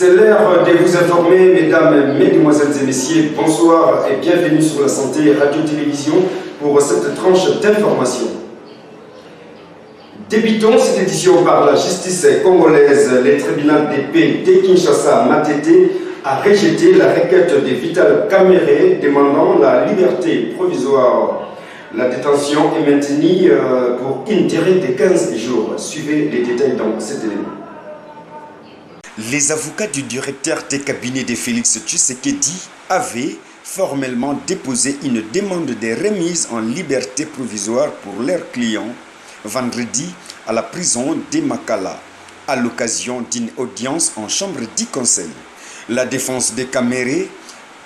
C'est l'heure de vous informer, mesdames, mesdemoiselles et messieurs. Bonsoir et bienvenue sur la santé radio-télévision pour cette tranche d'information. Débutons cette édition par la justice congolaise. Le tribunal de paix de Kinshasa, Matete, a rejeté la requête de Vital Kamerhe demandant la liberté provisoire. La détention est maintenue pour une durée de 15 jours. Suivez les détails dans cet élément. Les avocats du directeur des cabinets de Félix Tshisekedi avaient formellement déposé une demande de remise en liberté provisoire pour leurs clients vendredi à la prison de Makala, à l'occasion d'une audience en chambre du conseil. La défense de Kamerhe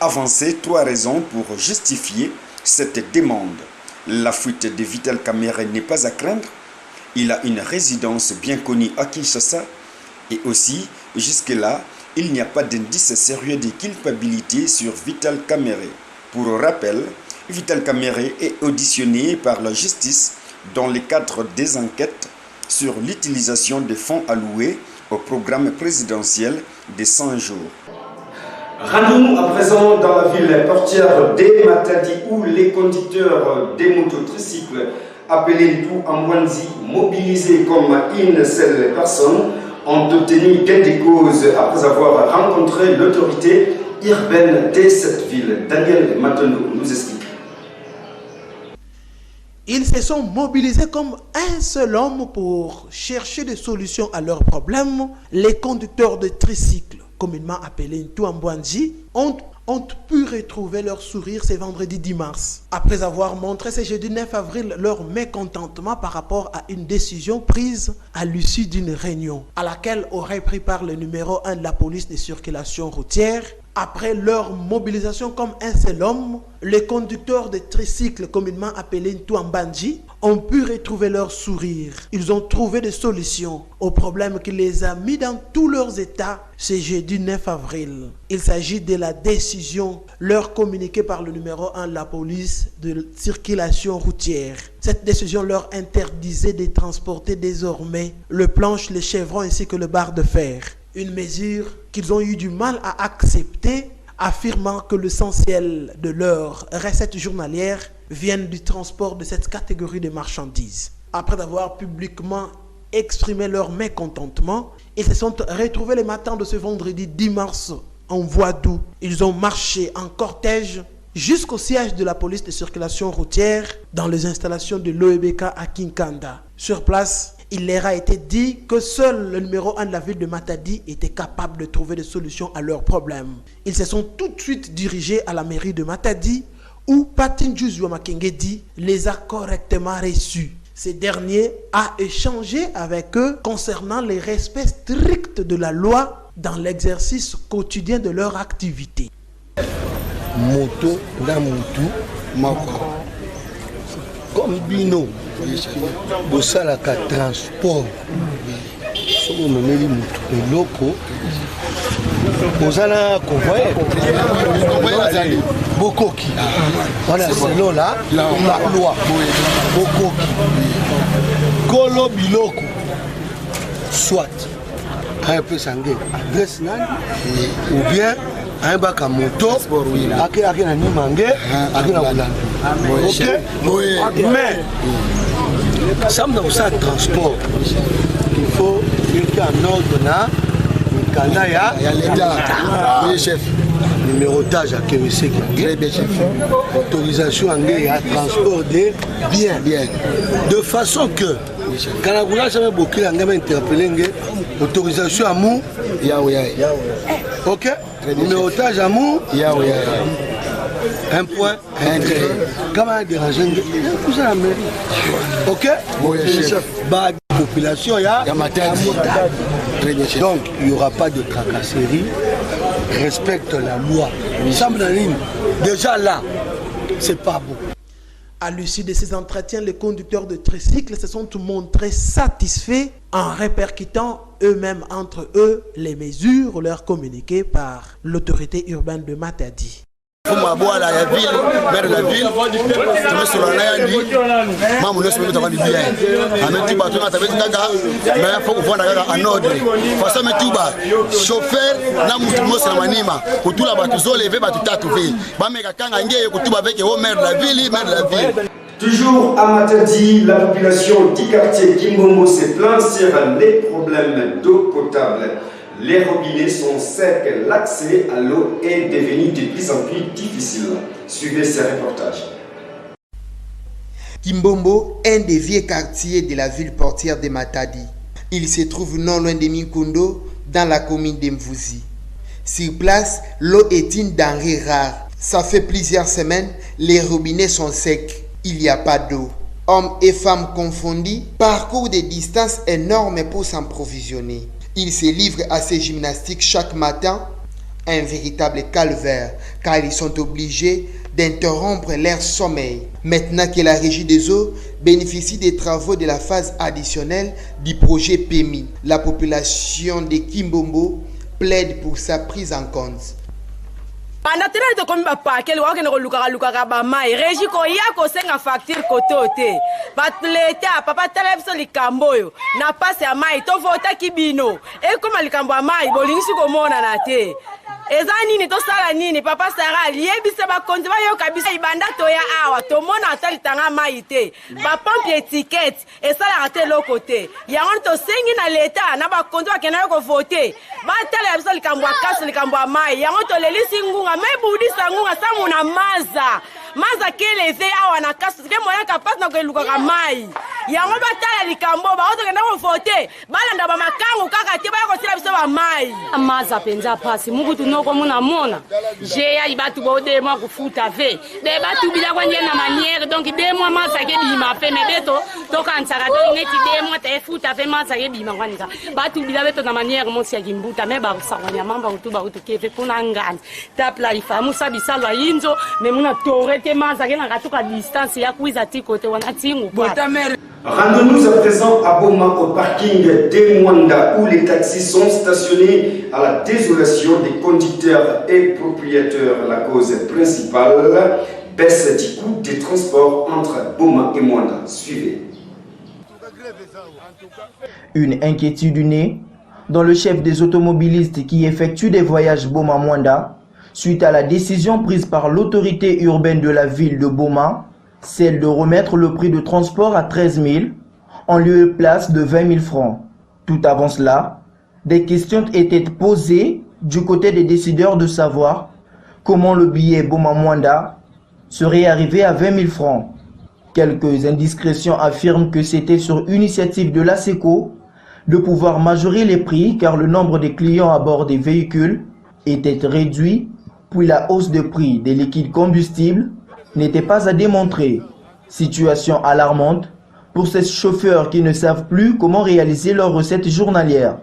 avançait 3 raisons pour justifier cette demande. La fuite de Vital Kamerhe n'est pas à craindre. Il a une résidence bien connue à Kinshasa. Et aussi, jusque-là, il n'y a pas d'indice sérieux de culpabilité sur Vital Kamerhe. Pour rappel, Vital Kamerhe est auditionné par la justice dans le cadre des enquêtes sur l'utilisation des fonds alloués au programme présidentiel de 100 jours. Rendons-nous à présent dans la ville portière de Matadi où les conducteurs des mototricycles appelés tout Ambwanzi, mobilisés comme une seule personne, ont obtenu gain de cause après avoir rencontré l'autorité urbaine de cette ville. Daniel Matondo nous explique. Ils se sont mobilisés comme un seul homme pour chercher des solutions à leurs problèmes. Les conducteurs de tricycles, communément appelés Ntouambwanji, ont pu retrouver leur sourire ce vendredi 10 mars. Après avoir montré ce jeudi 9 avril leur mécontentement par rapport à une décision prise à l'issue d'une réunion à laquelle aurait pris part le numéro 1 de la police de circulation routière. Après leur mobilisation comme un seul homme, les conducteurs de tricycles communément appelés Ntouambwanji ont pu retrouver leur sourire. Ils ont trouvé des solutions aux problèmes qui les a mis dans tous leurs états ce jeudi 9 avril. Il s'agit de la décision leur communiquée par le numéro 1 de la police de circulation routière. Cette décision leur interdisait de transporter désormais le planche, le chevron ainsi que le bar de fer. Une mesure qu'ils ont eu du mal à accepter, affirmant que l'essentiel de leurs recettes journalières viennent du transport de cette catégorie de marchandises. Après avoir publiquement exprimé leur mécontentement, ils se sont retrouvés le matin de ce vendredi 10 mars en voie d'où ils ont marché en cortège jusqu'au siège de la police de circulation routière dans les installations de l'OEBK à Kinkanda. Sur place, il leur a été dit que seul le numéro 1 de la ville de Matadi était capable de trouver des solutions à leurs problèmes. Ils se sont tout de suite dirigés à la mairie de Matadi où Patinjuzwa Makengedi les a correctement reçus. Ce dernier a échangé avec eux concernant les respects stricts de la loi dans l'exercice quotidien de leur activité. Moto na mutu moko comme bino bosalaka transport soki omemeli mutu eloko ozana convoyer bokoki wana selo la loi bokoki kolo biloko soit un peu sanguin adresse nani ou bien un bac à moto, qui a un mangue, mais ça me donne ça transport. Il faut qu'il en ordre là, il y a l'État, chef. Numérotage à KWC, autorisation à transport de biens. De façon que, quand la gouvernance a beaucoup interpellé, autorisation à mou, ok? Numérotage à mou, un point, un trait. Comment déranger? Vous avez la mairie. Ok? Bah, population, il y a donc, il n'y aura pas de tracasserie. Respecte la loi. Déjà là, c'est pas bon. À l'issue de ces entretiens, les conducteurs de tricycles se sont montrés satisfaits en répercutant eux-mêmes entre eux les mesures leur communiquées par l'autorité urbaine de Matadi. Pour moi, boire la ville, maire de la ville, je me suis rendu maman ne se met pas bien. Avec tout bas, tout à fait gaga, mais il faut voir en ordre. Parce que tout bas, chauffeur, na mutumo c'est manima. Pour tout la bas, tout lever, bas tout tatouer. Bah mais quand on gagne, tout avec le maire de la ville, maire de la ville. Toujours à Matadi, la population du quartier Kimbombo se plaint sur les problèmes d'eau potable. Les robinets sont secs, l'accès à l'eau est devenu de plus en plus difficile. Suivez ces reportages. Kimbombo, un des vieux quartiers de la ville portière de Matadi. Il se trouve non loin de Minkondo, dans la commune d'Mvouzi. Sur place, l'eau est une denrée rare. Ça fait plusieurs semaines, les robinets sont secs. Il n'y a pas d'eau. Hommes et femmes confondus parcourent des distances énormes pour s'approvisionner. Ils se livrent à ces gymnastiques chaque matin, un véritable calvaire, car ils sont obligés d'interrompre leur sommeil. Maintenant que la régie des eaux bénéficie des travaux de la phase additionnelle du projet PEMI, la population de Kimbombo plaide pour sa prise en compte. Panatena to komi ba paquet wa ke no luka ba mai régie ko ya ko senga facture kotote ba leta papa television likambo yo na passe ya mai to vota kibino e koma likambo ya mai bolingisi ko mona na te eza nini to sala nini papa Sara liebise ba konzi ba yo kabisa ibanda to ya awa to mona atali tanga mai te ba pompe etiquette e sala rate lokote ya on to sengi na leta na ba konzi ba kena ko voter ba television likambo ya kaso likambo ya mai ya on to lelisi ngunga mais boudi sangunga samuna maza kele ve awa na kaso ke moya kapasi na ko luka mai yango batala likambo ba oto kenda ko voter balanda ba makangu kaka te ba ko tira biso ba mai maza penza pasi mukutu noko mona je ya ibatu bo de mo kufuta ve de batu bila kwa na manière donc de mo maza ke bima pe me beto to kansaka to ngeti de mo te futa ve maza ke bima kwanika batu bila beto na manière mo sia kimbuta me ba kusakanya mamba utuba utukeve kuna ngani tapla ifamu sabisalo yinzo me muna torete maza ke na katuka distance ya kuiza tikote wana tingu bota mere. Rendons-nous à présent à Boma au parking d'Emwanda où les taxis sont stationnés à la désolation des conducteurs et propriétaires. La cause principale, baisse du coût des transports entre Boma et Mwanda. Suivez. Une inquiétude née dans le chef des automobilistes qui effectuent des voyages Boma-Mwanda suite à la décision prise par l'autorité urbaine de la ville de Boma, celle de remettre le prix de transport à 13 000 en lieu et place de 20 000 francs. Tout avant cela, des questions étaient posées du côté des décideurs de savoir comment le billet Boma-Mwanda serait arrivé à 20 000 francs. Quelques indiscrétions affirment que c'était sur initiative de l'ASECO de pouvoir majorer les prix car le nombre de clients à bord des véhicules était réduit, puis la hausse de prix des liquides combustibles n'était pas à démontrer. Situation alarmante pour ces chauffeurs qui ne savent plus comment réaliser leurs recettes journalières.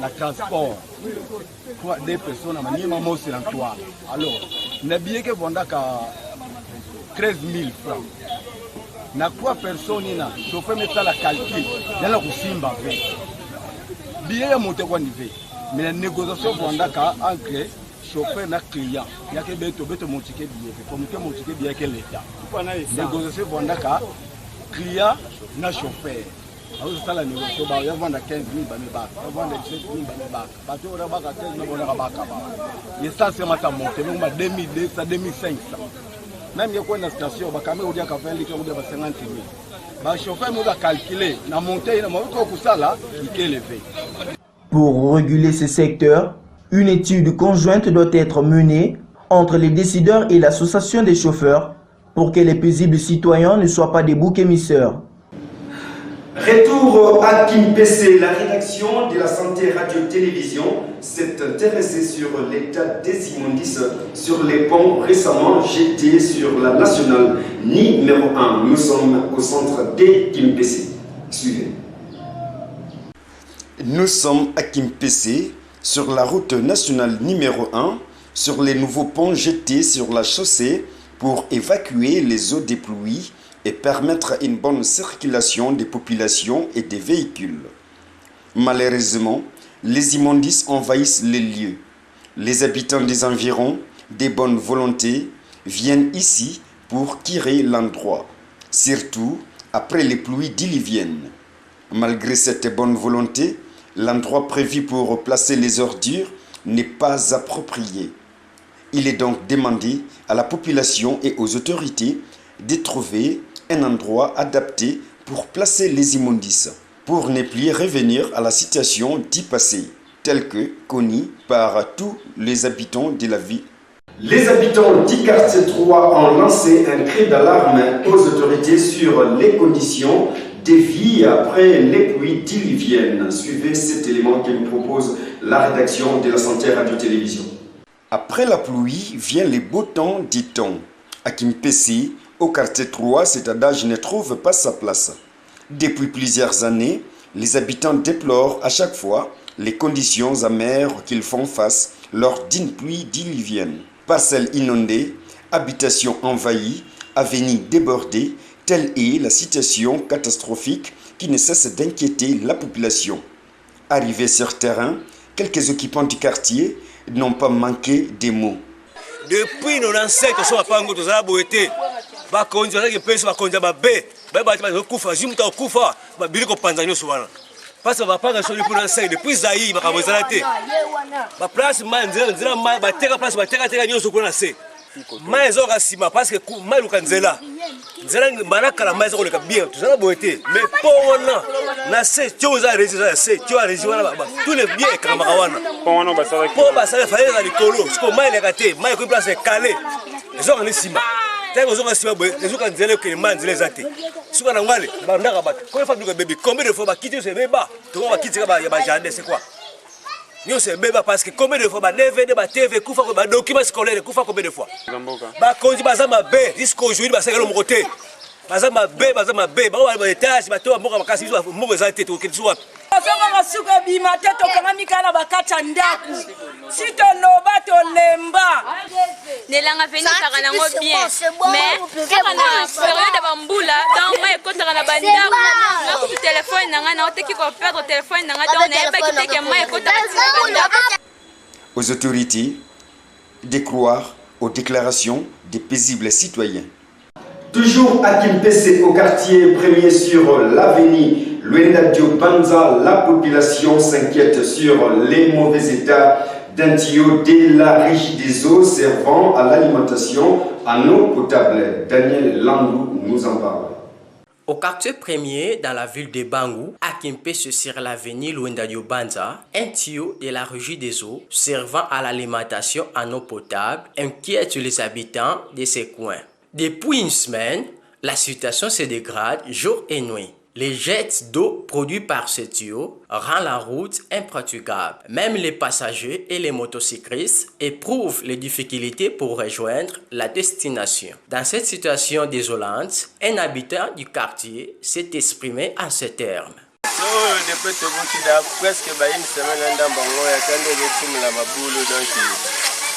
na transport pour des personnes à minimum aussi dans toi. Alors, n'a bien que vendaka 13 000 francs. Na quoi personne na chauffeur mettre la calcul, dans la kusimba fait. Bien ya monter quoi niveau. Mais la négociation vendaka entre chauffeur na client. Il y a que beto monter billet, comme que monter billet que l'état. Négociation vendaka client na chauffeur. Alors ça la négociation, il y a vendre 15 000 bas, il y a vendre 17 000 bas, parce que on a 15 000 bas. Et ça c'est ma monté, nous ma 2200, 2500. Même il y a quoi dans la station, bah quand même on dit qu'à faire les 50 000. Bah chauffeur nous a calculé, na monté, na monté pour ça là, il est élevé. Pour réguler ce secteur, une étude conjointe doit être menée entre les décideurs et l'association des chauffeurs pour que les paisibles citoyens ne soient pas des boucs émisseurs. Retour à Kimpese, la rédaction de la santé radio-télévision s'est intéressée sur l'état des immondices sur les ponts récemment jetés sur la nationale numéro 1. Nous sommes au centre de Kimpese. Suivez. Nous sommes à Kimpese, sur la route nationale numéro 1, sur les nouveaux ponts jetés sur la chaussée pour évacuer les eaux des pluies et permettre une bonne circulation des populations et des véhicules. Malheureusement, les immondices envahissent les lieux. Les habitants des environs, des bonnes volontés, viennent ici pour tirer l'endroit, surtout après les pluies diluviennes. Malgré cette bonne volonté, l'endroit prévu pour placer les ordures n'est pas approprié. Il est donc demandé à la population et aux autorités de trouver un endroit adapté pour placer les immondices, pour ne plus revenir à la situation du passé, telle que connue par tous les habitants de la ville. Les habitants du quartier 3 ont lancé un cri d'alarme aux autorités sur les conditions de vie après les pluies diluviennes. Suivez cet élément que nous propose la rédaction de la Santé Radio-Télévision. Après la pluie vient le beau temps, dit-on. À Kimpese, au quartier 3, cet adage ne trouve pas sa place. Depuis plusieurs années, les habitants déplorent à chaque fois les conditions amères qu'ils font face lors d'une pluie diluvienne. Parcelles inondées, habitations envahies, avenues débordées, telle est la situation catastrophique qui ne cesse d'inquiéter la population. Arrivés sur terrain, quelques occupants du quartier n'ont pas manqué des mots. Depuis 97, on a pas encore de boété. Bakonzi avec pèse bakonzi babé. Baba tu kufa, jimuta kufa, babiliko panzanyo sowana. Parce que va pas sur le pour 97 depuis Zaï bakamozala té. Ba place manzela mai bateka place bateka teka nyoso kuna se. Mais zo kasima parce que mai lukanzela. Nzela manaka la mai zo koleka bien. Tuzala boété. Mais pona na se tioza résident se tio a région là tous les bien kama kawana. Pona basala. Po basala fallait la likolo. Siko mai le kate, mai ko place calé. Zo ni sima. Tango zo kasima boé, zo kanzela ke manzela zate. Siko na ngale bandaka bat. Ko fa duka baby combien de fois ba quitter ce bébé? To ba quitter ba ya ba jardin c'est quoi? Nous c'est bébé parce que combien de fois ba DVD ba TV kufa ko ba document scolaire kufa combien de fois ba konji bazama be jusqu'au jour ba sekelo mokote bazama be ba ba étage ba to mboka makasi biso mboka za tete ko kitso wapi afanga masuka bima teto kanga mikana bakata ndaku sito loba to lemba nelanga veni kaka nango bien mais kaka na période bambula donc moi kotaka na bandaku na ku téléphone nanga na oteki ko perdre téléphone nanga donc na yeba kiteke moi kotaka na bandaku. Aux autorités de croire aux déclarations des paisibles citoyens. Toujours à Kimpese, au quartier premier sur l'avenue Luendadio Banza, la population s'inquiète sur les mauvais états d'un tuyau de la régie des eaux servant à l'alimentation en eau potable. Daniel Landou nous en parle. Au quartier premier, dans la ville de Bangou, à Kimpese sur l'avenue Luendadio Banza, un tuyau de la régie des eaux servant à l'alimentation en eau potable inquiète les habitants de ces coins. Depuis une semaine, la situation se dégrade jour et nuit. Les jets d'eau produits par ce tuyau rendent la route impraticable. Même les passagers et les motocyclistes éprouvent les difficultés pour rejoindre la destination. Dans cette situation désolante, un habitant du quartier s'est exprimé en ces termes.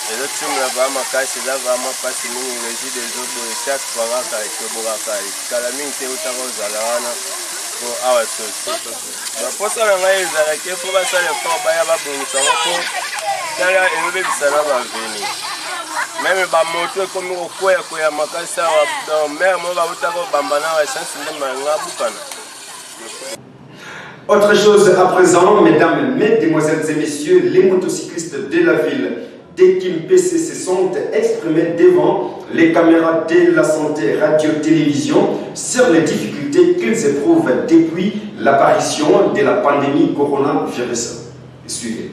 Les autres sont là-bas, ma caisse est là-bas, ma passe une régie des autres, les chaque fois, et que vous avez calamine, c'est au tarot, à la rana, pour avoir ce. Pour ça, on va les arrêter, il faut pas ça les faire, il y a pas bon, ça va pour. Ça là, et nous, ça va venir. Même les motos, comme au coin, il y a ma caisse, ça va dans mer, moi, va vous taper, bambana, et ça, c'est même un boucan. Autre chose à présent, mesdames, mesdemoiselles et messieurs, les motocyclistes de la ville de Kimpese se sont exprimés devant les caméras de la Santé Radio-Télévision sur les difficultés qu'ils éprouvent depuis l'apparition de la pandémie coronavirus. Suivez.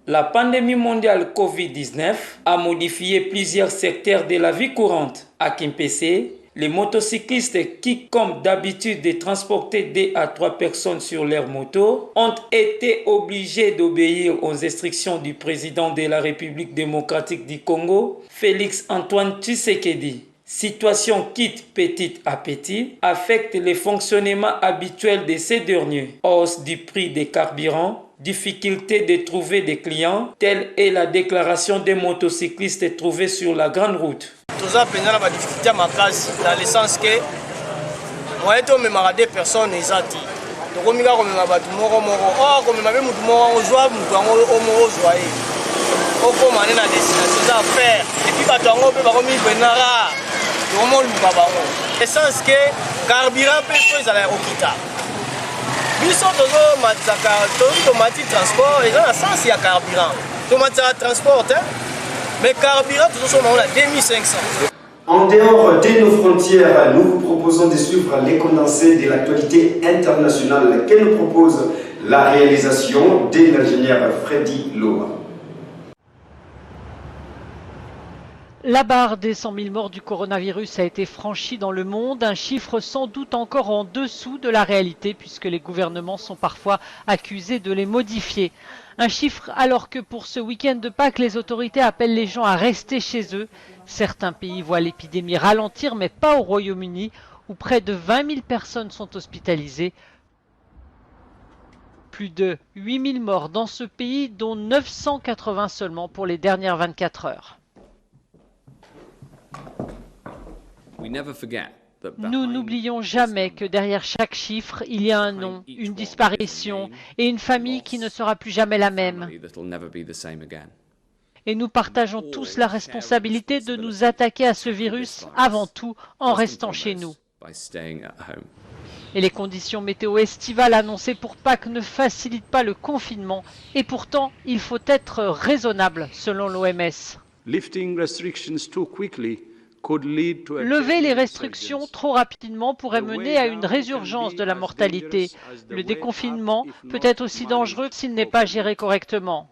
La pandémie mondiale Covid-19 a modifié plusieurs secteurs de la vie courante. À Kimpese, les motocyclistes qui, comme d'habitude, de transporter 2 à 3 personnes sur leur moto, ont été obligés d'obéir aux instructions du président de la République démocratique du Congo, Félix Antoine Tshisekedi. Situation quitte petit à petit affecte les fonctionnements habituels de ces derniers. Hausse du prix des carburants, difficulté de trouver des clients, telle est la déclaration des motocyclistes trouvés sur la grande route. Tout ça pendant la difficulté à ma case, dans le sens que moi et toi, même des personnes, ils ont dit. Donc, on a comme un bateau, comme un bateau, on joue, on joue. On commence à la destination à faire. Et puis, on peut pas remettre Benara. Le sens que le carburant peut être à l'hôpital. Nous sommes dans le transport, et dans le sens il y a carburant. Nous sommes transport, mais le carburant, nous sommes à 2500. En dehors de nos frontières, nous vous proposons de suivre les condensés de l'actualité internationale que nous propose la réalisation de l'ingénieur Freddy Loa. La barre des 100 000 morts du coronavirus a été franchie dans le monde, un chiffre sans doute encore en dessous de la réalité puisque les gouvernements sont parfois accusés de les modifier. Un chiffre alors que pour ce week-end de Pâques, les autorités appellent les gens à rester chez eux. Certains pays voient l'épidémie ralentir, mais pas au Royaume-Uni où près de 20 000 personnes sont hospitalisées. Plus de 8 000 morts dans ce pays, dont 980 seulement pour les dernières 24 heures. Nous n'oublions jamais que derrière chaque chiffre, il y a un nom, une disparition et une famille qui ne sera plus jamais la même. Et nous partageons tous la responsabilité de nous attaquer à ce virus, avant tout en restant chez nous. Et les conditions météo estivales annoncées pour Pâques ne facilitent pas le confinement. Et pourtant, il faut être raisonnable, selon l'OMS. Lever les restrictions trop rapidement pourrait mener à une résurgence de la mortalité. Le déconfinement peut être aussi dangereux s'il n'est pas géré correctement.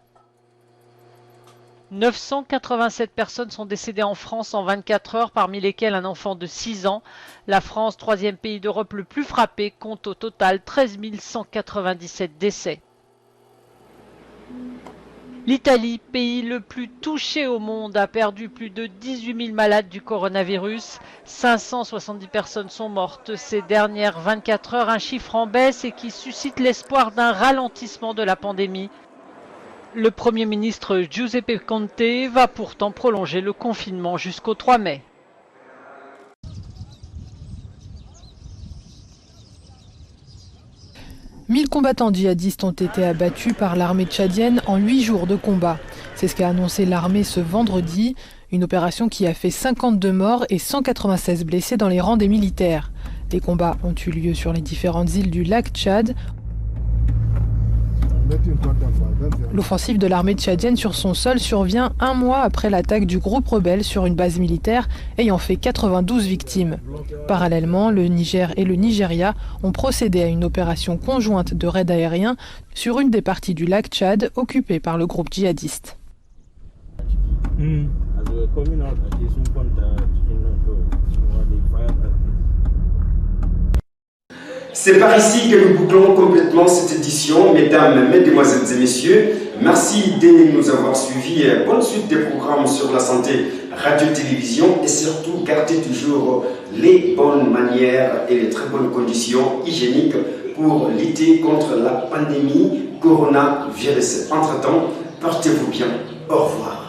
987 personnes sont décédées en France en 24 heures, parmi lesquelles un enfant de 6 ans. La France, troisième pays d'Europe le plus frappé, compte au total 13 197 décès. L'Italie, pays le plus touché au monde, a perdu plus de 18 000 malades du coronavirus. 570 personnes sont mortes ces dernières 24 heures, un chiffre en baisse et qui suscite l'espoir d'un ralentissement de la pandémie. Le Premier ministre Giuseppe Conte va pourtant prolonger le confinement jusqu'au 3 mai. « 1000 combattants djihadistes ont été abattus par l'armée tchadienne en 8 jours de combat. C'est ce qu'a annoncé l'armée ce vendredi, une opération qui a fait 52 morts et 196 blessés dans les rangs des militaires. Les combats ont eu lieu sur les différentes îles du lac Tchad. L'offensive de l'armée tchadienne sur son sol survient un mois après l'attaque du groupe rebelle sur une base militaire ayant fait 92 victimes. Parallèlement, le Niger et le Nigeria ont procédé à une opération conjointe de raid aérien sur une des parties du lac Tchad occupée par le groupe djihadiste. C'est par ici que nous bouclons complètement cette édition. Mesdames, mesdemoiselles et messieurs, merci de nous avoir suivis. Bonne suite des programmes sur la santé, radio-télévision et surtout gardez toujours les bonnes manières et les très bonnes conditions hygiéniques pour lutter contre la pandémie coronavirus. Entre-temps, portez-vous bien. Au revoir.